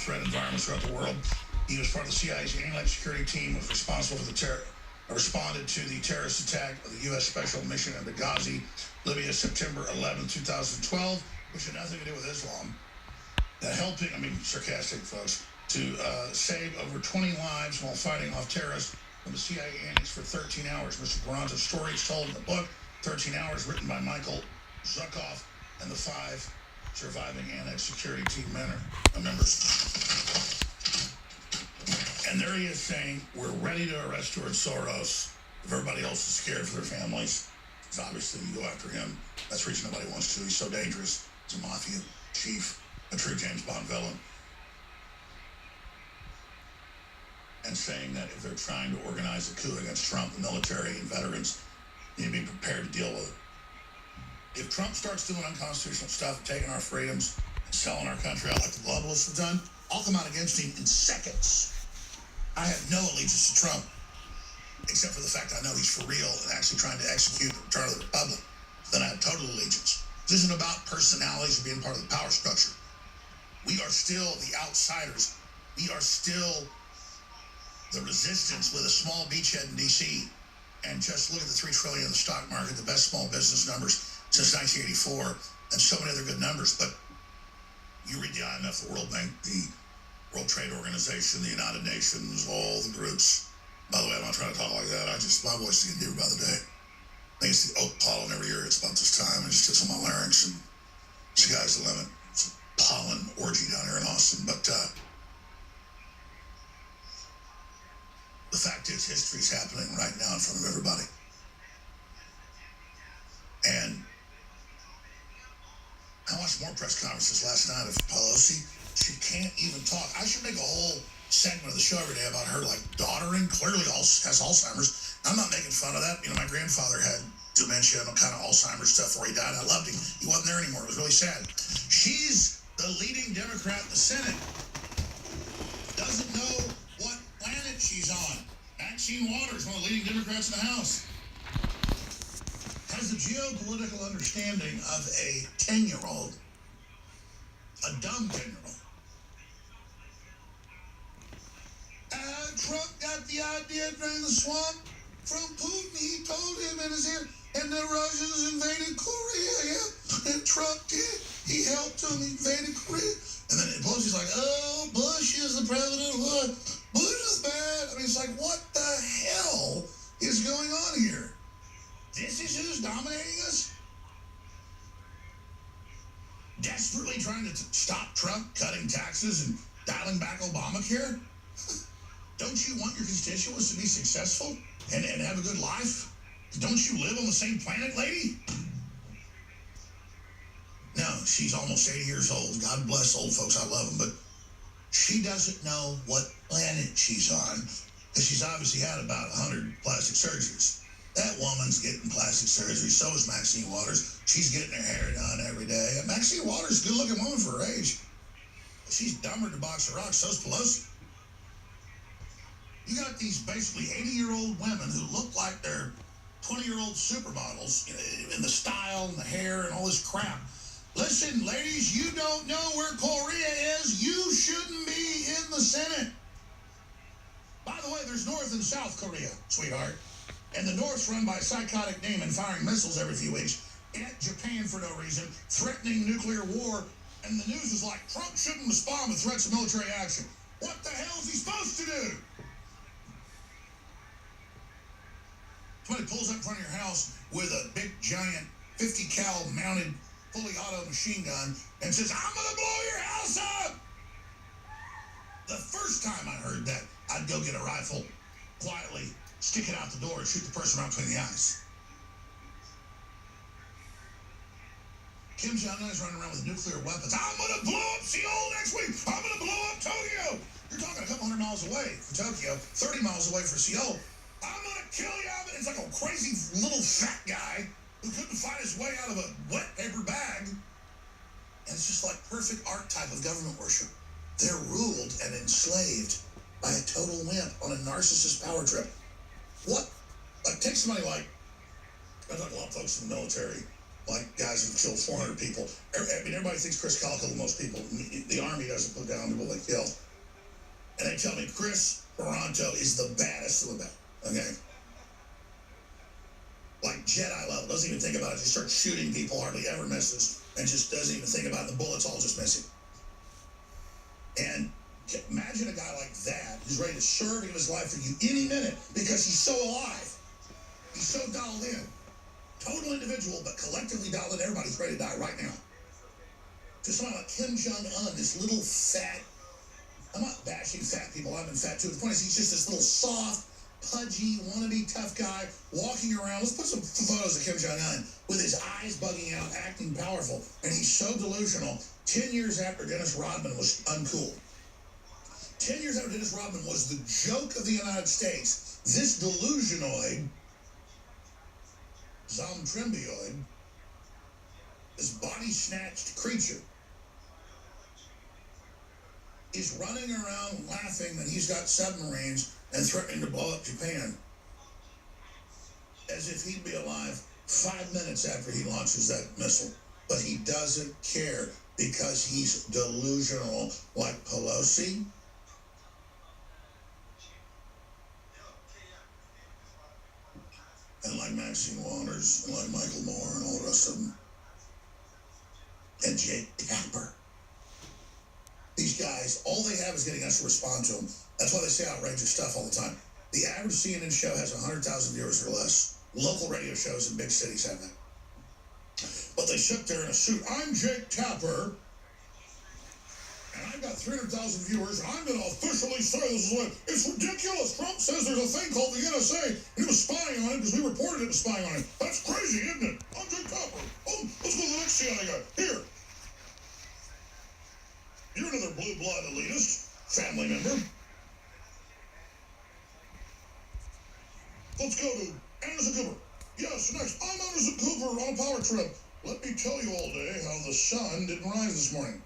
threat environment throughout the world. He was part of the CIA's anti security team, was responsible for responded to the terrorist attack of the U.S. Special Mission in Benghazi, Libya, September 11, 2012, which had nothing to do with Islam. Helping, sarcastic folks, to save over 20 lives while fighting off terrorists from the CIA annex for 13 hours. Mr. Garanta's story is told in the book, 13 Hours, written by Michael Zukov and the 5 surviving annex security team members. And there he is saying, we're ready to arrest George Soros. If everybody else is scared for their families, because obviously you go after him. That's the reason nobody wants to. He's so dangerous. He's a mafia chief, a true James Bond villain. And saying that if they're trying to organize a coup against Trump, the military and veterans need to be prepared to deal with it. If Trump starts doing unconstitutional stuff, taking our freedoms, and selling our country out like the globalists have done, I'll come out against him in seconds. I have no allegiance to Trump, except for the fact I know he's for real and actually trying to execute the return of the republic. Then I have total allegiance. This isn't about personalities or being part of the power structure. We are still the outsiders. We are still the resistance with a small beachhead in D.C. And just look at the $3 trillion in the stock market, the best small business numbers since 1984, and so many other good numbers. But you read the IMF, the World Bank, the World Trade Organization, the United Nations, all the groups. By the way, I'm not trying to talk like that. My voice is getting deeper by the day. I think it's the oak pollen every year. It's about this time. It just gets on my larynx, and sky's the limit. It's a pollen orgy down here in Austin. But the fact is, history's happening right now in front of everybody. And I watched more press conferences last night of Pelosi. She can't even talk. I should make a whole segment of the show every day about her, like, doddering, clearly has Alzheimer's. I'm not making fun of that. My grandfather had dementia and kind of Alzheimer's stuff before he died. I loved him. He wasn't there anymore. It was really sad. She's the leading Democrat in the Senate. Doesn't know what planet she's on. Maxine Waters, one of the leading Democrats in the House, has a geopolitical understanding of a 10-year-old, a dumb 10-year-old. Trump got the idea to drain the swamp from Putin. He told him in his ear, and the Russians invaded Korea, yeah. And Trump did. He helped them invade Korea. And then Pelosi's like, oh, Bush is the president. What? Bush is bad. It's like, what the hell is going on here? This is who's dominating us? Desperately trying to stop Trump cutting taxes and dialing back Obamacare? Don't you want your constituents to be successful and have a good life? Don't you live on the same planet, lady? No, she's almost 80 years old. God bless old folks. I love them. But she doesn't know what planet she's on, because she's obviously had about 100 plastic surgeries. That woman's getting plastic surgery. So is Maxine Waters. She's getting her hair done every day. And Maxine Waters is a good-looking woman for her age. She's dumber than a box of rocks. So's Pelosi. You got these basically 80-year-old women who look like they're 20-year-old supermodels in the style and the hair and all this crap. Listen, ladies, you don't know where Korea is. You shouldn't be in the Senate. By the way, there's North and South Korea, sweetheart. And the North's run by a psychotic demon firing missiles every few weeks at Japan for no reason, threatening nuclear war. And the news is like, Trump shouldn't respond with threats of military action. What the hell is he supposed to do? Somebody pulls up in front of your house with a big, giant 50 cal mounted, fully auto machine gun and says, I'm going to blow your house up. The first time I heard that, I'd go get a rifle, quietly stick it out the door and shoot the person right between the eyes. Kim Jong Un is running around with nuclear weapons. I'm going to blow up Seoul next week. I'm going to blow up Tokyo. You're talking a couple hundred miles away for Tokyo, 30 miles away for Seoul. I'm going to kill you. It's like a crazy little fat guy who couldn't find his way out of a wet paper bag. And it's just like perfect archetype of government worship. They're ruled and enslaved by a total wimp on a narcissist power trip. What? Like, take somebody like, I talk to a lot of folks in the military, like guys who've killed 400 people. I mean, everybody thinks Chris Kyle killed most people. The Army doesn't put down people they kill. And they tell me Chris Toronto is the baddest of the bad. Okay? Like Jedi level. Doesn't even think about it. Just starts shooting people, hardly ever misses. And just doesn't even think about it. The bullets all just missing. And imagine a guy like that who's ready to serve and give his life for you any minute because he's so alive. He's so dialed in. Total individual, but collectively dialed in. Everybody's ready to die right now. To somebody like Kim Jong Un, this little fat, I'm not bashing fat people, I've been fat too. The point is he's just this little soft, pudgy, wannabe tough guy walking around. Let's put some photos of Kim Jong Un with his eyes bugging out, acting powerful. And he's so delusional. 10 years after Dennis Rodman was uncool. 10 years after Dennis Rodman was the joke of the United States, this delusionoid, zombie-trimbioid, this body-snatched creature, is running around laughing that he's got submarines and threatening to blow up Japan as if he'd be alive 5 minutes after he launches that missile. But he doesn't care because he's delusional like Pelosi. And like Maxine Waters, and like Michael Moore, and all the rest of them. And Jake Tapper. These guys, all they have is getting us to respond to them. That's why they say outrageous stuff all the time. The average CNN show has 100,000 viewers or less. Local radio shows in big cities have that. But they sit there in a suit. I'm Jake Tapper, and I've got 300,000 viewers, and I'm going to officially say this is what it's ridiculous. Trump says there's a thing called the NSA, and he was spying on it because we reported it was spying on it. That's crazy, isn't it? I'm Jake Tapper. Oh, let's go to the next CIA guy. Here. You're another blue blood elitist, family member. Let's go to Anderson Cooper. Yes, next. I'm Anderson Cooper on a power trip. Let me tell you all day how the sun didn't rise this morning.